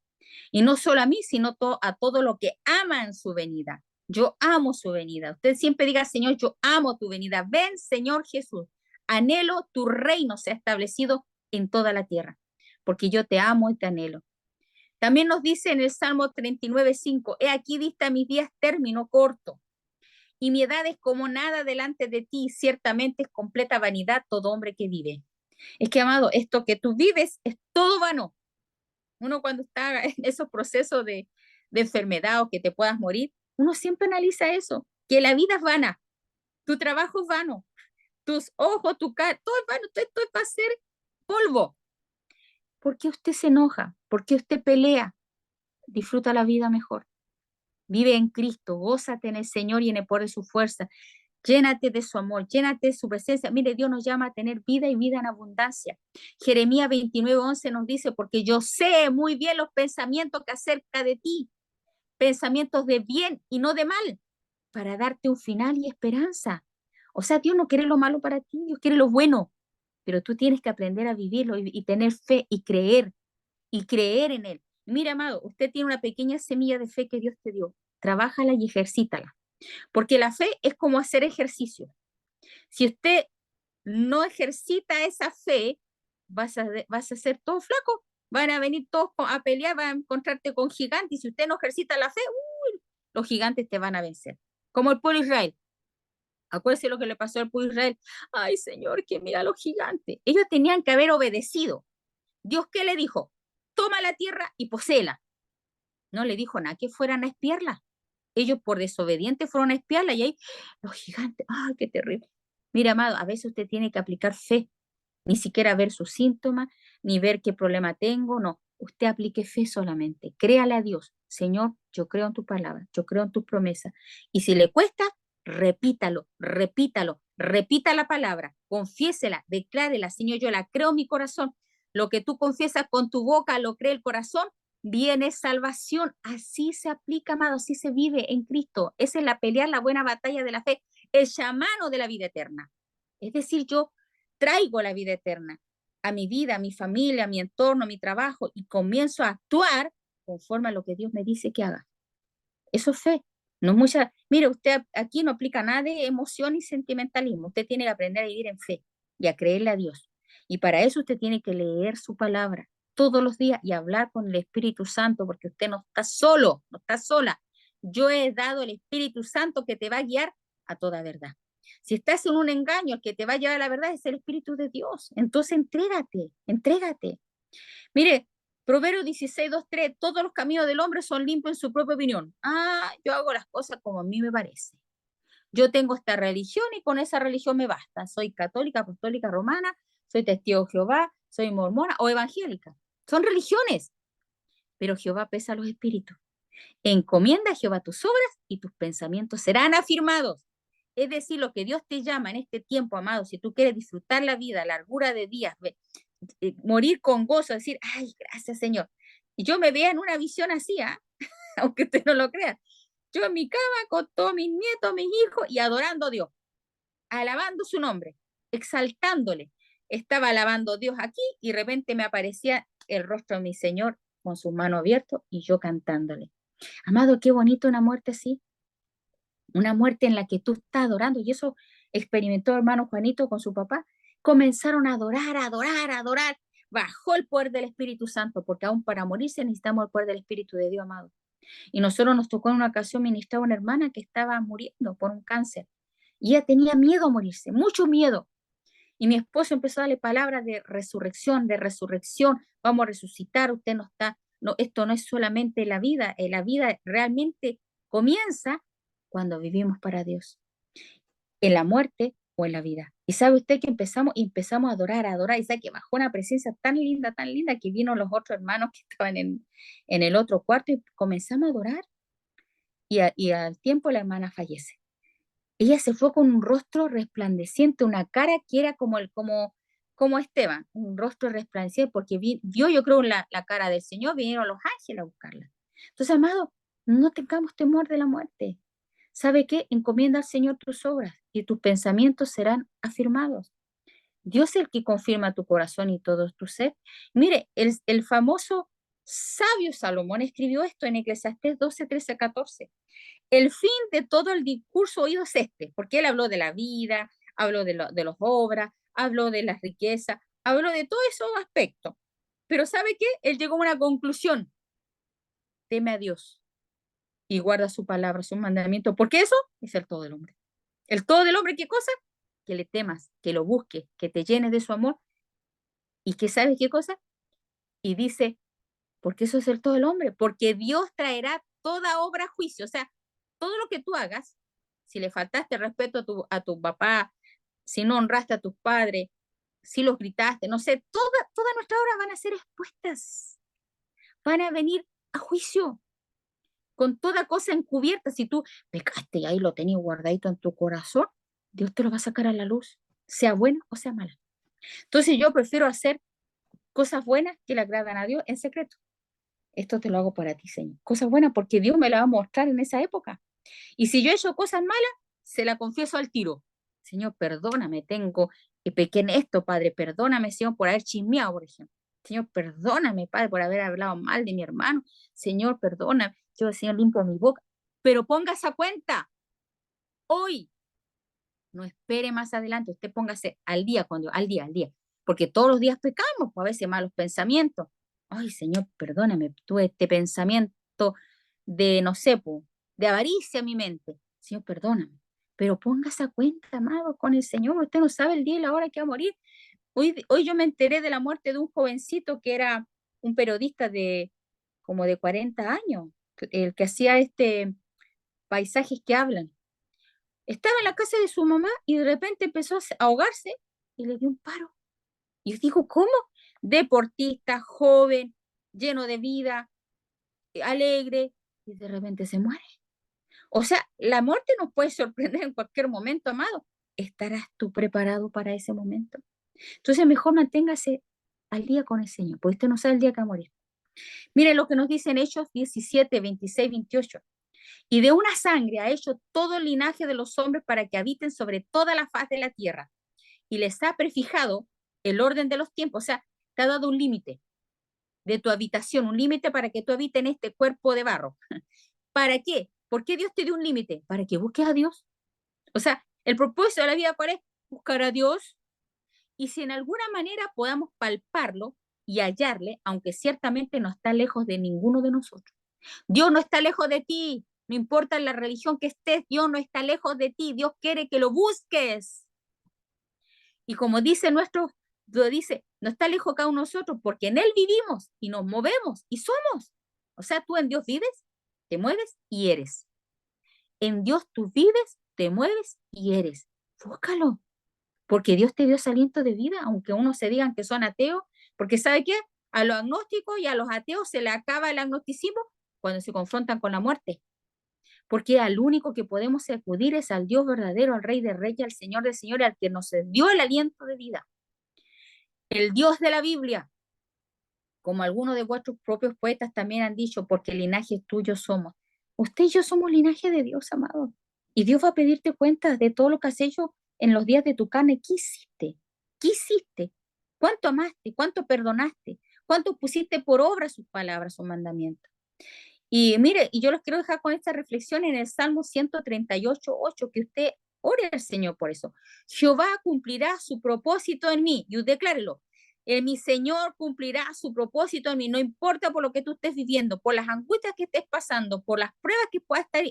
Y no solo a mí, sino a todo lo que aman su venida. Yo amo su venida. Usted siempre diga, Señor, yo amo tu venida. Ven, Señor Jesús. Anhelo tu reino sea establecido en toda la tierra, porque yo te amo y te anhelo. También nos dice en el Salmo 39:5, he aquí dista mis días término corto, y mi edad es como nada delante de ti, ciertamente es completa vanidad todo hombre que vive. Es que, amado, esto que tú vives es todo vano. Uno cuando está en esos procesos de enfermedad o que te puedas morir, uno siempre analiza eso, que la vida es vana, tu trabajo es vano, tus ojos, tu cara, todo es vano, todo va a ser polvo. ¿Por qué usted se enoja? ¿Por qué usted pelea? Disfruta la vida mejor. Vive en Cristo, gózate en el Señor y en el poder de su fuerza. Llénate de su amor, llénate de su presencia. Mire, Dios nos llama a tener vida y vida en abundancia. Jeremías 29:11 nos dice, porque yo sé muy bien los pensamientos que acerca de ti, pensamientos de bien y no de mal, para darte un final y esperanza. O sea, Dios no quiere lo malo para ti, Dios quiere lo bueno, pero tú tienes que aprender a vivirlo y tener fe y creer en Él. Mira, amado, usted tiene una pequeña semilla de fe que Dios te dio. Trabájala y ejercítala. Porque la fe es como hacer ejercicio. Si usted no ejercita esa fe, vas a ser todo flaco. Van a venir todos a pelear, van a encontrarte con gigantes. Y si usted no ejercita la fe, los gigantes te van a vencer. Como el pueblo de Israel. Acuérdese lo que le pasó al pueblo de Israel. Ay, Señor, que mira a los gigantes. Ellos tenían que haber obedecido. Dios, ¿qué le dijo? Toma la tierra y poséela. No le dijo nada que fueran a espiarla. Ellos por desobedientes fueron a espiarla y ahí los gigantes, ay, qué terrible. Mira, amado, a veces usted tiene que aplicar fe, ni siquiera ver sus síntomas, ni ver qué problema tengo, no. Usted aplique fe solamente. Créale a Dios. Señor, yo creo en tu palabra, yo creo en tus promesas. Y si le cuesta, repítalo, repítalo, repita la palabra, confiésela, declárela, Señor, yo la creo en mi corazón. Lo que tú confiesas con tu boca, lo cree el corazón, viene salvación. Así se aplica, amado, así se vive en Cristo. Esa es la pelear la buena batalla de la fe, el llamado de la vida eterna. Es decir, yo traigo la vida eterna a mi vida, a mi familia, a mi entorno, a mi trabajo y comienzo a actuar conforme a lo que Dios me dice que haga. Eso es fe. No es mucha. Mire, usted aquí no aplica nada de emoción y sentimentalismo. Usted tiene que aprender a vivir en fe y a creerle a Dios. Y para eso usted tiene que leer su palabra todos los días y hablar con el Espíritu Santo, porque usted no está solo, no está sola. Yo he dado el Espíritu Santo que te va a guiar a toda verdad. Si estás en un engaño, el que te va a llevar a la verdad es el Espíritu de Dios. Entonces entrégate, entrégate. Mire, Proverbio 16, 2, 3, todos los caminos del hombre son limpios en su propia opinión. Ah, yo hago las cosas como a mí me parece. Yo tengo esta religión y con esa religión me basta. Soy católica, apostólica, romana, soy testigo de Jehová, soy mormona o evangélica. Son religiones, pero Jehová pesa los espíritus. Encomienda a Jehová tus obras y tus pensamientos serán afirmados. Es decir, lo que Dios te llama en este tiempo, amado, si tú quieres disfrutar la vida, largura de días, morir con gozo, decir, ay, gracias Señor. Y yo me veía en una visión así, ¿eh? Aunque usted no lo crea. Yo en mi cama con todos mis nietos, mis hijos y adorando a Dios, alabando su nombre, exaltándole. Estaba alabando a Dios aquí y de repente me aparecía el rostro de mi Señor con sus manos abiertas y yo cantándole. Amado, qué bonito una muerte así, una muerte en la que tú estás adorando. Y eso experimentó hermano Juanito con su papá. Comenzaron a adorar, a adorar, a adorar. Bajó el poder del Espíritu Santo, porque aún para morirse necesitamos el poder del Espíritu de Dios, amado. Y nosotros nos tocó en una ocasión ministrar a una hermana que estaba muriendo por un cáncer. Y ella tenía miedo a morirse, mucho miedo. Y mi esposo empezó a darle palabras de resurrección, de resurrección. Vamos a resucitar, usted no está, no, esto no es solamente la vida realmente comienza cuando vivimos para Dios, en la muerte o en la vida. Y sabe usted que empezamos a adorar, y sabe que bajó una presencia tan linda, que vino los otros hermanos que estaban en el otro cuarto y comenzamos a adorar y al tiempo la hermana fallece. Ella se fue con un rostro resplandeciente, una cara que era como Esteban, un rostro resplandeciente, porque vio, yo creo, la cara del Señor, vinieron los ángeles a buscarla. Entonces, amado, no tengamos temor de la muerte. ¿Sabe qué? Encomienda al Señor tus obras y tus pensamientos serán afirmados. Dios es el que confirma tu corazón y todo tu ser. Mire, el famoso sabio Salomón escribió esto en Eclesiastés 12, 13, 14. El fin de todo el discurso oído es este, porque él habló de la vida, habló de las obras, habló de las riquezas, habló de todos esos aspectos. Pero ¿sabe qué? Él llegó a una conclusión. Teme a Dios y guarda su palabra, su mandamiento, porque eso es el todo del hombre. El todo del hombre, ¿qué cosa? Que le temas, que lo busques, que te llenes de su amor y que sabes qué cosa. Y dice, porque eso es el todo del hombre, porque Dios traerá toda obra a juicio. O sea, todo lo que tú hagas, si le faltaste respeto a tu papá, si no honraste a tus padres, si los gritaste, no sé, todas nuestras obras van a ser expuestas, van a venir a juicio con toda cosa encubierta. Si tú pecaste y ahí lo tenías guardadito en tu corazón, Dios te lo va a sacar a la luz, sea buena o sea mala. Entonces yo prefiero hacer cosas buenas que le agradan a Dios en secreto. Esto te lo hago para ti, Señor. Cosas buenas porque Dios me la va a mostrar en esa época. Y si yo he hecho cosas malas, se la confieso al tiro. Señor, perdóname, pequé en esto, Padre, perdóname, Señor, por haber chismeado, por ejemplo. Señor, perdóname, Padre, por haber hablado mal de mi hermano. Señor, perdóname. Yo, Señor, limpio mi boca. Pero póngase a cuenta hoy. No espere más adelante. Usted póngase al día con Dios, al día, al día. Porque todos los días pecamos, pues a veces malos pensamientos. Ay, Señor, perdóname. Tuve este pensamiento de, no sé, po, de avaricia en mi mente. Señor, perdóname. Pero póngase a cuenta, amado, con el Señor. Usted no sabe el día y la hora que va a morir. Hoy yo me enteré de la muerte de un jovencito que era un periodista de como de 40 años, el que hacía paisajes que hablan. Estaba en la casa de su mamá y de repente empezó a ahogarse y le dio un paro. Y yo digo, ¿cómo? Deportista, joven, lleno de vida, alegre, y de repente se muere. O sea, la muerte nos puede sorprender en cualquier momento, amado. ¿Estarás tú preparado para ese momento? Entonces, mejor manténgase al día con el Señor, porque usted no sabe el día que va a morir. Mire lo que nos dice en Hechos 17, 26, 28. Y de una sangre ha hecho todo el linaje de los hombres para que habiten sobre toda la faz de la tierra. Y les ha prefijado el orden de los tiempos. O sea, te ha dado un límite de tu habitación, un límite para que tú habites en este cuerpo de barro. ¿Para qué? ¿Por qué Dios te dio un límite? Para que busques a Dios. O sea, el propósito de la vida, ¿cuál es? Buscar a Dios. Y si en alguna manera podamos palparlo y hallarle, aunque ciertamente no está lejos de ninguno de nosotros. Dios no está lejos de ti, no importa la religión que estés, Dios no está lejos de ti, Dios quiere que lo busques. Y como dice Dios dice, no está lejos cada uno de nosotros, porque en Él vivimos y nos movemos y somos. O sea, tú en Dios vives, te mueves y eres. En Dios tú vives, te mueves y eres. Búscalo, porque Dios te dio ese aliento de vida, aunque unos se digan que son ateos, porque ¿sabe qué? A los agnósticos y a los ateos se le acaba el agnosticismo cuando se confrontan con la muerte, porque al único que podemos acudir es al Dios verdadero, al Rey de Reyes, al Señor de Señores, al que nos dio el aliento de vida, el Dios de la Biblia, como algunos de vuestros propios poetas también han dicho, porque linaje tuyo somos. Usted y yo somos linaje de Dios, amado, y Dios va a pedirte cuenta de todo lo que has hecho en los días de tu carne. ¿Qué hiciste? ¿Qué hiciste? ¿Cuánto amaste? ¿Cuánto perdonaste? ¿Cuánto pusiste por obra sus palabras, sus mandamientos? Y mire, y yo los quiero dejar con esta reflexión en el Salmo 138:8, que usted ore al Señor por eso. Jehová cumplirá su propósito en mí, y declárelo. Mi Señor cumplirá su propósito en mí, no importa por lo que tú estés viviendo, por las angustias que estés pasando, por las pruebas que puedas estar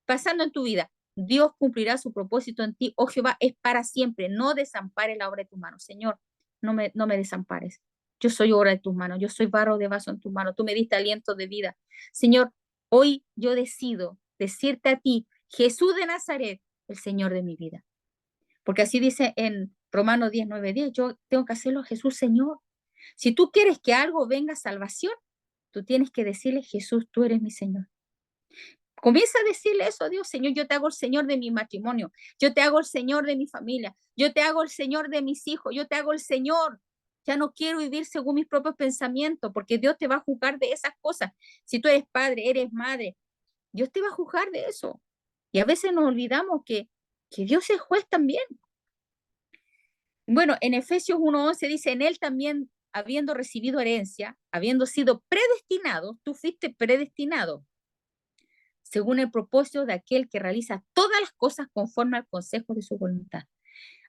pasando en tu vida. Dios cumplirá su propósito en ti. Oh Jehová, es para siempre. No desampares la obra de tus manos. Señor, no me desampares. Yo soy obra de tus manos. Yo soy barro de vaso en tus manos. Tú me diste aliento de vida. Señor, hoy yo decido decirte a ti, Jesús de Nazaret, el Señor de mi vida. Porque así dice en Romanos 10:9-10, yo tengo que hacerlo Jesús Señor. Si tú quieres que algo venga a salvación, tú tienes que decirle, Jesús, tú eres mi Señor. Comienza a decirle eso a Dios, Señor, yo te hago el Señor de mi matrimonio, yo te hago el Señor de mi familia, yo te hago el Señor de mis hijos, yo te hago el Señor. Ya no quiero vivir según mis propios pensamientos, porque Dios te va a juzgar de esas cosas. Si tú eres padre, eres madre, Dios te va a juzgar de eso. Y a veces nos olvidamos que Dios es juez también. Bueno, en Efesios 1:11 dice, en Él también, habiendo recibido herencia, habiendo sido predestinado, tú fuiste predestinado según el propósito de aquel que realiza todas las cosas conforme al consejo de su voluntad.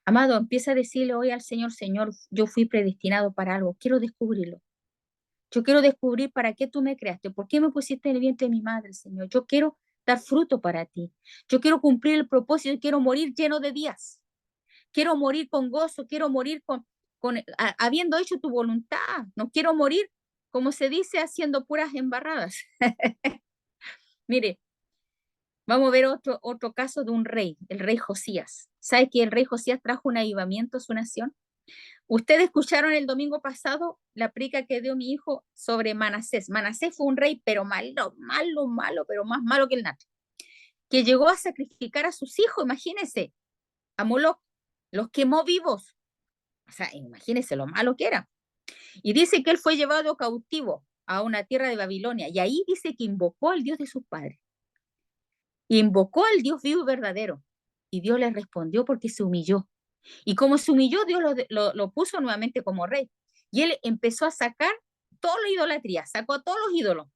Amado, empieza a decirle hoy al Señor, Señor, yo fui predestinado para algo, quiero descubrirlo. Yo quiero descubrir para qué tú me creaste, por qué me pusiste en el vientre de mi madre, Señor. Yo quiero dar fruto para ti. Yo quiero cumplir el propósito y quiero morir lleno de días. Quiero morir con gozo, quiero morir habiendo hecho tu voluntad. No quiero morir, como se dice, haciendo puras embarradas. Mire, vamos a ver otro caso de un rey, el rey Josías. ¿Sabe que el rey Josías trajo un avivamiento a su nación? Ustedes escucharon el domingo pasado la prica que dio mi hijo sobre Manasés. Manasés fue un rey, pero malo, malo, malo, pero más malo que el nato, que llegó a sacrificar a sus hijos, imagínense, a Moloch, los quemó vivos. O sea, imagínense lo malo que era. Y dice que él fue llevado cautivo a una tierra de Babilonia, y ahí dice que invocó al Dios de sus padres. Invocó al Dios vivo y verdadero. Y Dios le respondió porque se humilló. Y como se humilló, Dios lo puso nuevamente como rey. Y él empezó a sacar toda la idolatría, sacó a todos los ídolos.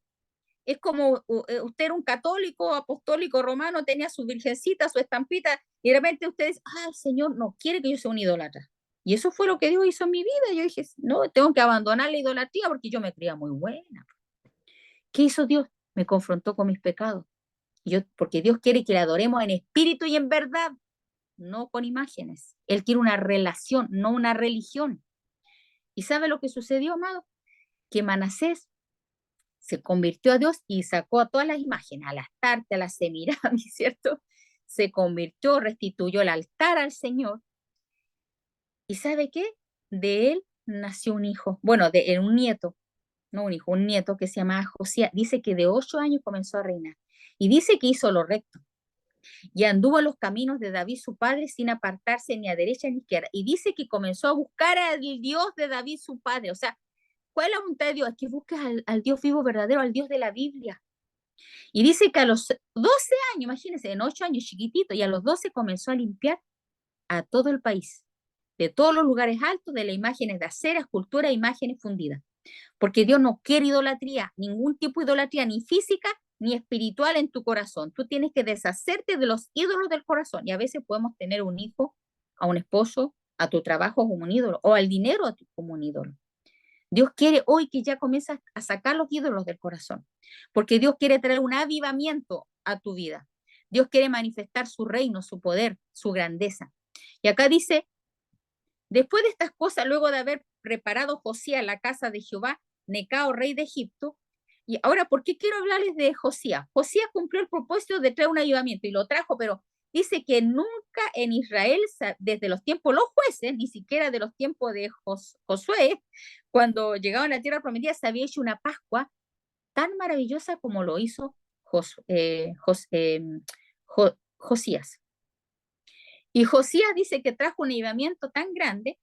Es como usted era un católico, apostólico, romano, tenía su virgencita, su estampita, y de repente usted dice, el Señor no quiere que yo sea un idólatra. Y eso fue lo que Dios hizo en mi vida. Yo dije, no, tengo que abandonar la idolatría porque yo me creía muy buena. ¿Qué hizo Dios? Me confrontó con mis pecados. Porque Dios quiere que le adoremos en espíritu y en verdad, no con imágenes. Él quiere una relación, no una religión. ¿Y sabe lo que sucedió, amado? Que Manasés se convirtió a Dios y sacó a todas las imágenes, a las Astarte, a las Semiramis, ¿cierto? Se convirtió, restituyó el altar al Señor. ¿Y sabe qué? De él nació un hijo, bueno, de un nieto, no un hijo, un nieto que se llamaba Josías. Dice que de 8 años comenzó a reinar. Y dice que hizo lo recto. Y anduvo en los caminos de David su padre sin apartarse ni a derecha ni a izquierda. Y dice que comenzó a buscar al Dios de David su padre. O sea, ¿cuál es la voluntad de Dios? Es que busques al Dios vivo verdadero, al Dios de la Biblia. Y dice que a los 12 años, imagínense, en 8 años chiquitito, y a los 12 comenzó a limpiar a todo el país, de todos los lugares altos, de las imágenes de acera, escultura, imágenes fundidas. Porque Dios no quiere idolatría, ningún tipo de idolatría, ni física ni espiritual en tu corazón. Tú tienes que deshacerte de los ídolos del corazón. Y a veces podemos tener un hijo, a un esposo, a tu trabajo como un ídolo, o al dinero como un ídolo. Dios quiere hoy que ya comiences a sacar los ídolos del corazón, porque Dios quiere traer un avivamiento a tu vida. Dios quiere manifestar su reino, su poder, su grandeza. Y acá dice, después de estas cosas, luego de haber preparado Josías la casa de Jehová, Necao, rey de Egipto. Y ahora, ¿por qué quiero hablarles de Josías? Josías cumplió el propósito de traer un avivamiento y lo trajo, pero dice que nunca en Israel, desde los tiempos de los jueces, ni siquiera de los tiempos de Josué, cuando llegaban a la tierra prometida, se había hecho una Pascua tan maravillosa como lo hizo Josías. Y Josías dice que trajo un avivamiento tan grande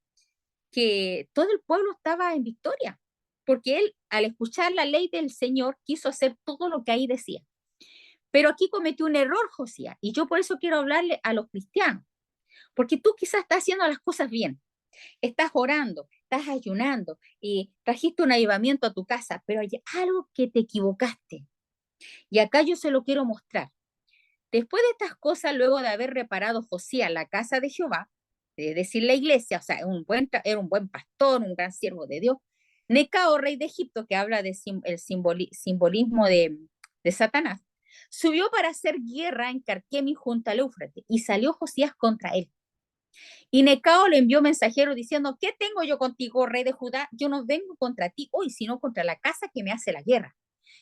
que todo el pueblo estaba en victoria, porque él, al escuchar la ley del Señor, quiso hacer todo lo que ahí decía. Pero aquí cometió un error Josías, y yo por eso quiero hablarle a los cristianos, porque tú quizás estás haciendo las cosas bien, estás orando, estás ayunando, y trajiste un avivamiento a tu casa, pero hay algo que te equivocaste. Y acá yo se lo quiero mostrar. Después de estas cosas, luego de haber reparado Josías la casa de Jehová, es decir, la iglesia, o sea, era un buen pastor, un gran siervo de Dios, Necao, rey de Egipto, que habla del simbolismo de Satanás, subió para hacer guerra en Carquemi junto al Éufrates, y salió Josías contra él. Y Necao le envió mensajero diciendo, ¿qué tengo yo contigo, rey de Judá? Yo no vengo contra ti hoy, sino contra la casa que me hace la guerra.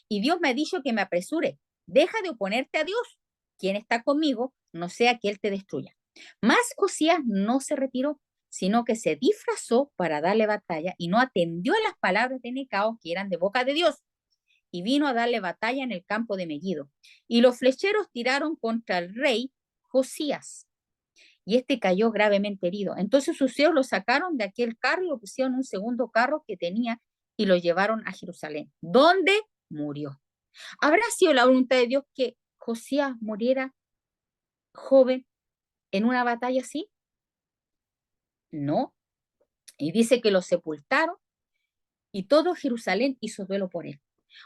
Y Dios me ha dicho que me apresure. Deja de oponerte a Dios. Quien está conmigo, no sea que Él te destruya. Mas Josías no se retiró, sino que se disfrazó para darle batalla y no atendió a las palabras de Necao, que eran de boca de Dios. Y vino a darle batalla en el campo de Megiddo. Y los flecheros tiraron contra el rey Josías. Y este cayó gravemente herido. Entonces sus siervos lo sacaron de aquel carro y lo pusieron en un segundo carro que tenía y lo llevaron a Jerusalén, donde murió. ¿Habrá sido la voluntad de Dios que Josías muriera joven en una batalla así? No. Y dice que lo sepultaron y todo Jerusalén hizo duelo por él.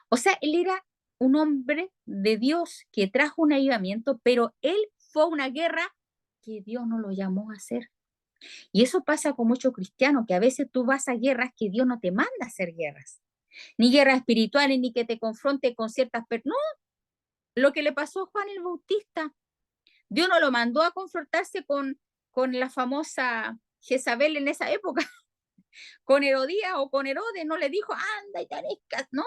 O sea, él era un hombre de Dios que trajo un avivamiento, pero él fue a una guerra que Dios no lo llamó a hacer. Y eso pasa con muchos cristianos, que a veces tú vas a guerras que Dios no te manda a hacer guerras, ni guerras espirituales, ni que te confronte con ciertas personas. No, lo que le pasó a Juan el Bautista, Dios no lo mandó a confrontarse con la famosa Jezabel en esa época, con Herodías o con Herodes, no le dijo, anda y tenés que, no.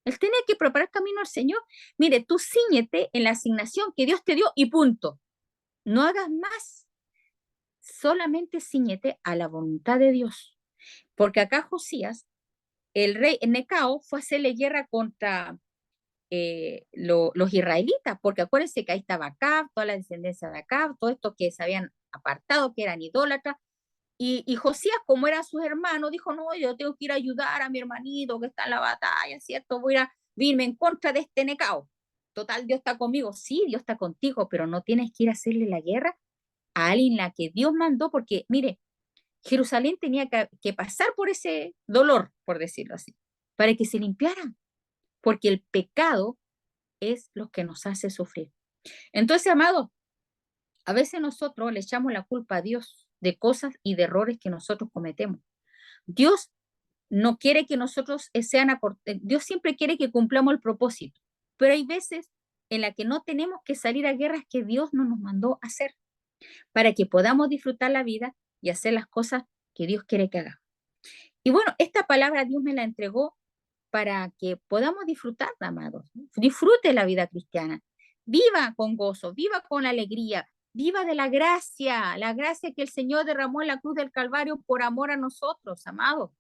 Él tenía que preparar camino al Señor. Mire, tú ciñete en la asignación que Dios te dio y punto. No hagas más. Solamente ciñete a la voluntad de Dios. Porque acá Josías, el rey Necao, fue a hacerle guerra contra los israelitas, porque acuérdense que ahí estaba Acab, toda la descendencia de Acab, todos estos que se habían apartado, que eran idólatras, y Josías, como eran sus hermanos, dijo, no, yo tengo que ir a ayudar a mi hermanito que está en la batalla, ¿cierto? Voy a irme en contra de este Necao. Total, Dios está conmigo. Sí, Dios está contigo, pero no tienes que ir a hacerle la guerra a alguien la que Dios mandó, porque mire, Jerusalén tenía que pasar por ese dolor, por decirlo así, para que se limpiara, porque el pecado es lo que nos hace sufrir. Entonces, amados, a veces nosotros le echamos la culpa a Dios de cosas y de errores que nosotros cometemos. Dios no quiere que nosotros Dios siempre quiere que cumplamos el propósito, pero hay veces en las que no tenemos que salir a guerras que Dios no nos mandó a hacer para que podamos disfrutar la vida y hacer las cosas que Dios quiere que hagamos. Y bueno, esta palabra Dios me la entregó para que podamos disfrutar, amados. Disfrute la vida cristiana. Viva con gozo, viva con alegría, viva de la gracia que el Señor derramó en la cruz del Calvario por amor a nosotros, amados.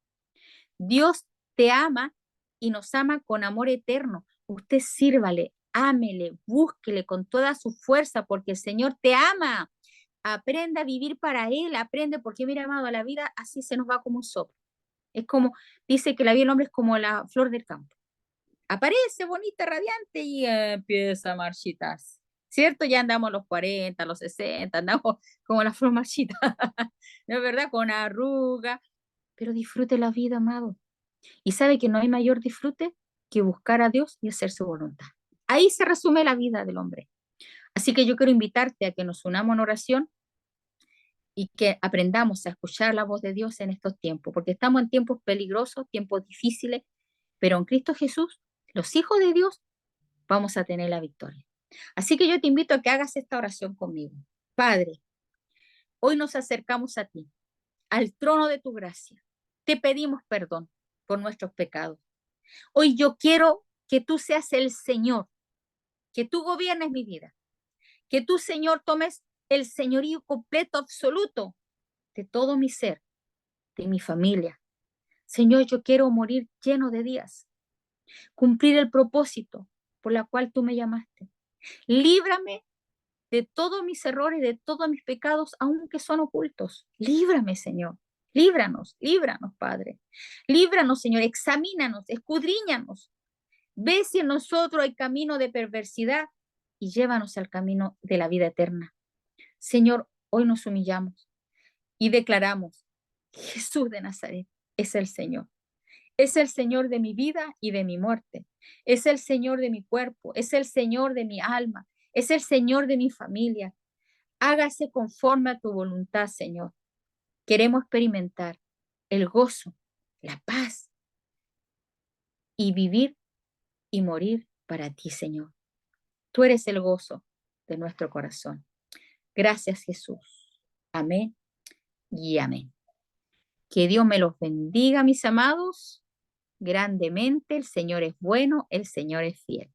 Dios te ama y nos ama con amor eterno. Usted sírvale, ámele, búsquele con toda su fuerza porque el Señor te ama. Aprenda a vivir para Él, aprende, porque mira, amado, la vida así se nos va como un soplo. Es como, dice que la vida del hombre es como la flor del campo. Aparece bonita, radiante y empieza a marchitas. ¿Cierto? Ya andamos a los 40, a los 60, andamos como la flor marchita. ¿No es verdad? Con arruga. Pero disfrute la vida, amado. Y sabe que no hay mayor disfrute que buscar a Dios y hacer su voluntad. Ahí se resume la vida del hombre. Así que yo quiero invitarte a que nos unamos en oración y que aprendamos a escuchar la voz de Dios en estos tiempos, porque estamos en tiempos peligrosos, tiempos difíciles, pero en Cristo Jesús, los hijos de Dios, vamos a tener la victoria. Así que yo te invito a que hagas esta oración conmigo. Padre, hoy nos acercamos a ti, al trono de tu gracia. Te pedimos perdón por nuestros pecados. Hoy yo quiero que tú seas el Señor, que tú gobiernes mi vida, que tú, Señor, tomes el señorío completo, absoluto de todo mi ser, de mi familia. Señor, yo quiero morir lleno de días, cumplir el propósito por la cual tú me llamaste. Líbrame de todos mis errores, de todos mis pecados, aunque son ocultos. Líbrame, Señor. Líbranos, líbranos, Padre. Líbranos, Señor. Examínanos, escudriñanos. Ve si en nosotros hay camino de perversidad y llévanos al camino de la vida eterna. Señor, hoy nos humillamos y declaramos, Jesús de Nazaret es el Señor. Es el Señor de mi vida y de mi muerte. Es el Señor de mi cuerpo. Es el Señor de mi alma. Es el Señor de mi familia. Hágase conforme a tu voluntad, Señor. Queremos experimentar el gozo, la paz y vivir y morir para ti, Señor. Tú eres el gozo de nuestro corazón. Gracias, Jesús. Amén y amén. Que Dios me los bendiga, mis amados, grandemente. El Señor es bueno, el Señor es fiel.